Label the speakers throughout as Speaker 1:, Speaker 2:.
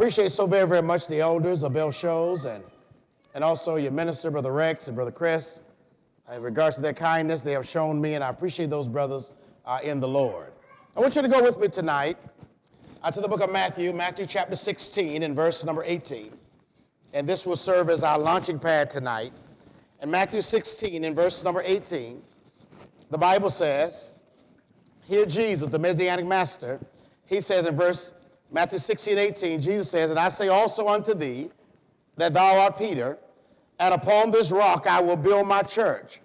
Speaker 1: Appreciate so very, very much the elders of Bell Shows and also your minister, Brother Rex and Brother Chris. In regards to their kindness they have shown me, and I appreciate those brothers in the Lord. I want you to go with me tonight to the book of Matthew chapter 16 and verse number 18. And this will serve as our launching pad tonight. In Matthew 16 and verse number 18, the Bible says, here Jesus, the Messianic Master, he says in Matthew 16:18, Jesus says, and I say also unto thee that thou art Peter, and upon this rock I will build my church,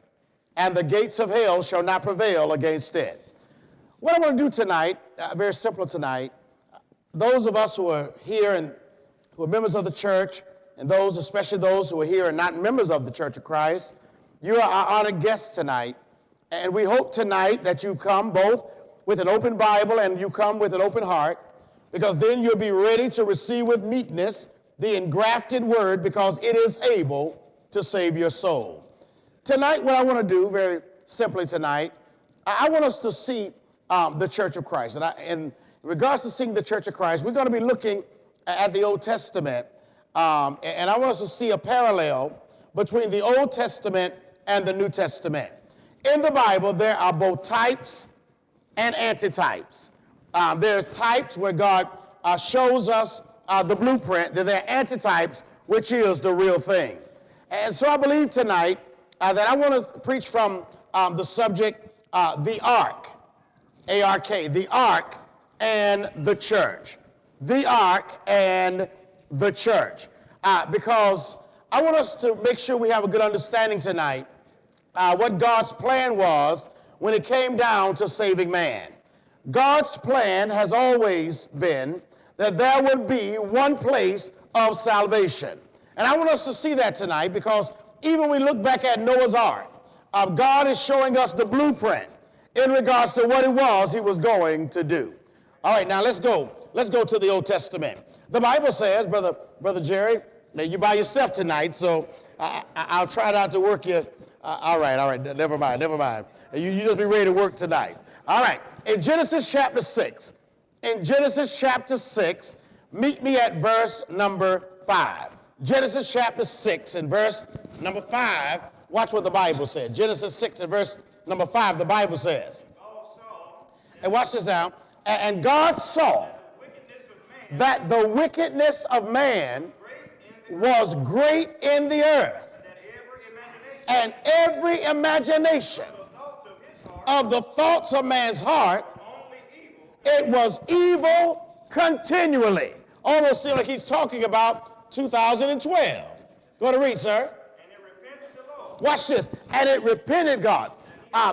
Speaker 1: and the gates of hell shall not prevail against it. What I want to do tonight, very simple tonight, those of us who are here and who are members of the church, and those, especially those who are here and not members of the Church of Christ, you are our honored guests tonight, and we hope tonight that you come both with an open Bible and you come with an open heart, because then you'll be ready to receive with meekness the engrafted word, because it is able to save your soul. Tonight, what I want to do very simply tonight, I want us to see the Church of Christ. And in regards to seeing the Church of Christ, we're going to be looking at the Old Testament, and I want us to see a parallel between the Old Testament and the New Testament. In the Bible, there are both types and antitypes. There are types where God shows us the blueprint. Then there are antitypes, which is the real thing. And so I believe tonight that I want to preach from the subject, the Ark, A-R-K, the Ark and the church. The Ark and the church. Because I want us to make sure we have a good understanding tonight what God's plan was when it came down to saving man. God's plan has always been that there would be one place of salvation. And I want us to see that tonight, because even when we look back at Noah's Ark, God is showing us the blueprint in regards to what it was he was going to do. All right, now let's go to the Old Testament. The Bible says, Brother Jerry, that you're by yourself tonight, so I'll try not to work you. All right, never mind. You just be ready to work tonight. All right, in Genesis chapter 6, meet me at verse number 5. Genesis chapter 6 and verse number 5, watch what the Bible said. Genesis 6 and verse number 5, the Bible says. And watch this now. And God saw that the wickedness of man was great in the earth, and every imagination of the thoughts of man's heart, it was evil continually. Almost seems like he's talking about 2012. Go to read, sir.
Speaker 2: And it repented the Lord.
Speaker 1: Watch this. And it repented God.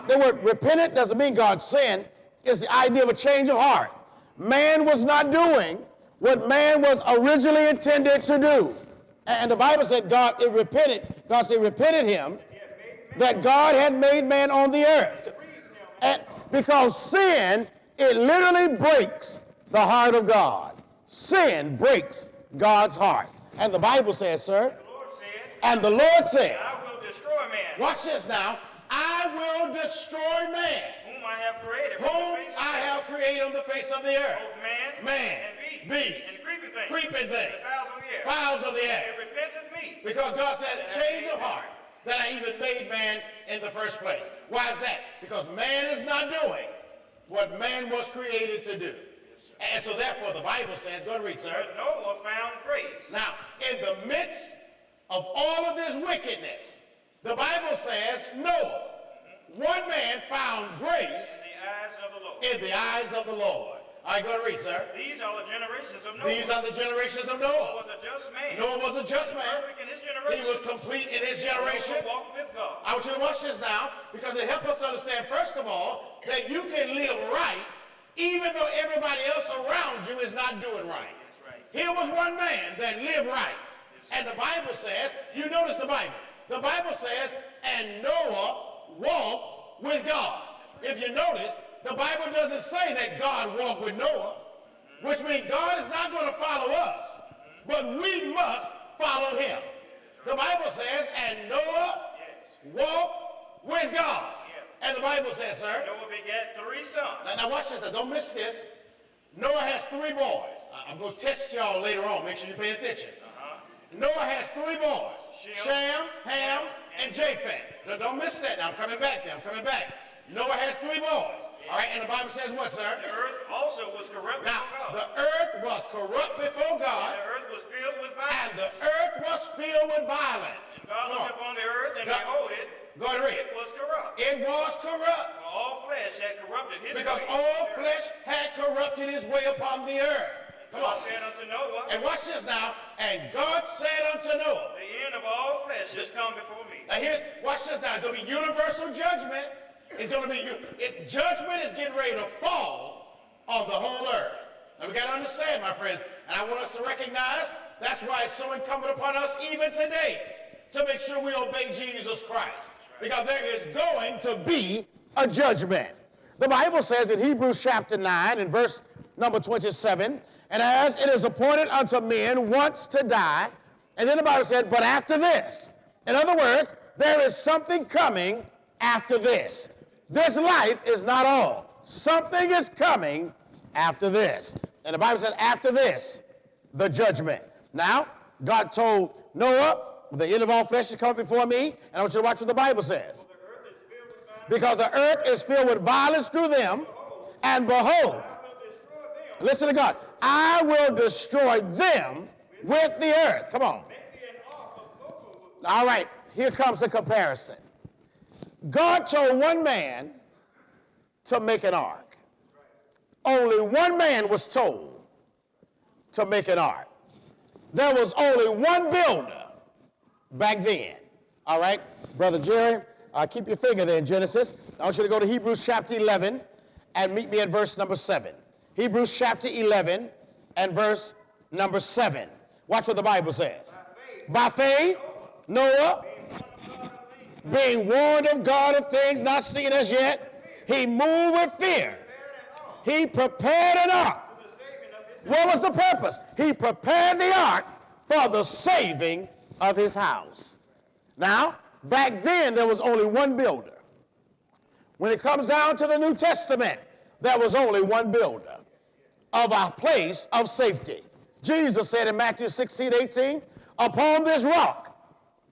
Speaker 1: The word repentant doesn't mean God sinned. It's the idea of a change of heart. Man was not doing what man was originally intended to do. And the Bible said God said it repented him that God had made man on the earth. And Because sin, it literally breaks the heart of God. Sin breaks God's heart. And the Bible says, sir,
Speaker 2: The Lord said,
Speaker 1: and the Lord said,
Speaker 2: I will destroy man,
Speaker 1: watch this now, I will destroy man,
Speaker 2: whom I have created from
Speaker 1: whom
Speaker 2: the face of
Speaker 1: I
Speaker 2: the earth,
Speaker 1: have created on the face of the earth.
Speaker 2: both man,
Speaker 1: Man,
Speaker 2: and
Speaker 1: beast,
Speaker 2: and creeping things,
Speaker 1: creeping things,
Speaker 2: and fowls of the air.
Speaker 1: fowls of the air.
Speaker 2: And repented me,
Speaker 1: Because God said, change of heart, that I even made man in the first place. Why is that? Because man is not doing what man was created to do. And so therefore the Bible says, go and read, sir.
Speaker 2: but Noah found grace.
Speaker 1: Now, in the midst of all of this wickedness, the Bible says Noah, one man found grace
Speaker 2: in the eyes of the Lord.
Speaker 1: in the eyes of the Lord. All right, go and read, sir.
Speaker 2: These are the generations of Noah.
Speaker 1: These are the generations of
Speaker 2: Noah
Speaker 1: Noah.
Speaker 2: was a just man.
Speaker 1: Noah was a just man.
Speaker 2: Perfect in his
Speaker 1: He
Speaker 2: generation.
Speaker 1: was complete in his generation.
Speaker 2: Noah walked with God.
Speaker 1: I want you to watch this now because it helps us understand, first of all, that you can live right even though everybody else around you is not doing right.
Speaker 2: That's right.
Speaker 1: Here was one man that lived right. And the Bible says, you notice the Bible. The Bible says, and Noah walked with God. If you notice, the Bible doesn't say that God walked with Noah, which means God is not going to follow us, but we must follow him. The Bible says, and Noah walked with God. And the Bible says, sir,
Speaker 2: Noah begat 3 sons.
Speaker 1: now watch this. Now don't miss this. Noah has 3 boys. I'm going to test y'all later on. Make sure you pay attention. Noah has 3 boys. Shem, Ham, and Japheth. Now don't miss that. Now I'm coming back there. I'm coming back. Noah has 3 boys. All right, and the Bible says what, sir?
Speaker 2: The earth also was corrupt
Speaker 1: Now,
Speaker 2: before God.
Speaker 1: the earth was corrupt before God,
Speaker 2: The earth was filled with
Speaker 1: and
Speaker 2: violence.
Speaker 1: the earth was filled with violence.
Speaker 2: God
Speaker 1: Come
Speaker 2: looked
Speaker 1: on.
Speaker 2: upon the earth, and
Speaker 1: God-
Speaker 2: behold it,
Speaker 1: Go ahead and read.
Speaker 2: it was corrupt.
Speaker 1: It was corrupt
Speaker 2: For all flesh had corrupted his
Speaker 1: because
Speaker 2: way.
Speaker 1: all flesh had corrupted his way upon the earth. Come
Speaker 2: God
Speaker 1: on.
Speaker 2: said unto Noah,
Speaker 1: And watch this now. And God said unto Noah.
Speaker 2: the end of all flesh is come before me.
Speaker 1: Now here, watch this now. It's going to be universal judgment. It's going to be, judgment is getting ready to fall on the whole earth. Now we got to understand, my friends, and I want us to recognize that's why it's so incumbent upon us even today to make sure we obey Jesus Christ. Because there is going to be a judgment. The Bible says in Hebrews chapter 9 and verse number 27, and as it is appointed unto men once to die, and then the Bible said, but after this. In other words, there is something coming after this. This life is not all. Something is coming after this. And the Bible said, after this, the judgment. Now, God told Noah, the end of all flesh is come before me, and I want you to watch what the Bible says. Because the earth is filled with violence through them, and behold, listen to God, I will destroy them with the earth. Come on. All right, here comes the comparison. God told one man to make an ark. Only one man was told to make an ark. There was only one builder back then. All right, Brother Jerry, keep your finger there in Genesis. I want you to go to Hebrews chapter 11 and meet me at verse number 7. Hebrews chapter 11 and verse number 7. Watch what the Bible says. By faith, Noah, being warned of God of things not seen as yet, he moved with fear. He prepared an ark. What was the purpose? He prepared the ark for the saving of his house. Now, back then, there was only one builder. When it comes down to the New Testament, there was only one builder of a place of safety. Jesus said in Matthew 16:18, upon this rock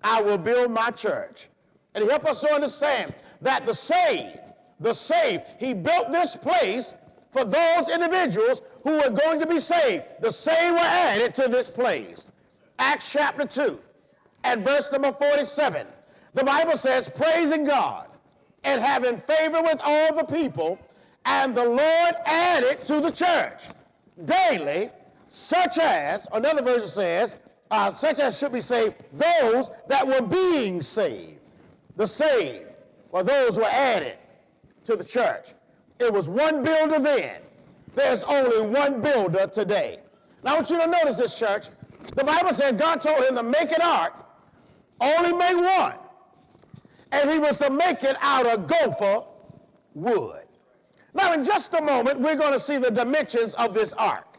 Speaker 1: I will build my church. And he helped us to understand that the saved, he built this place for those individuals who were going to be saved. The saved were added to this place. Acts chapter 2 and verse number 47. The Bible says, praising God and having favor with all the people, and the Lord added to the church daily, such as, another version says, such as should be saved, those that were being saved. The saved, or those were added to the church. It was one builder then. There's only one builder today. Now I want you to notice this, church. The Bible said God told him to make an ark, only make one. And he was to make it out of gopher wood. Now, in just a moment, we're going to see the dimensions of this ark.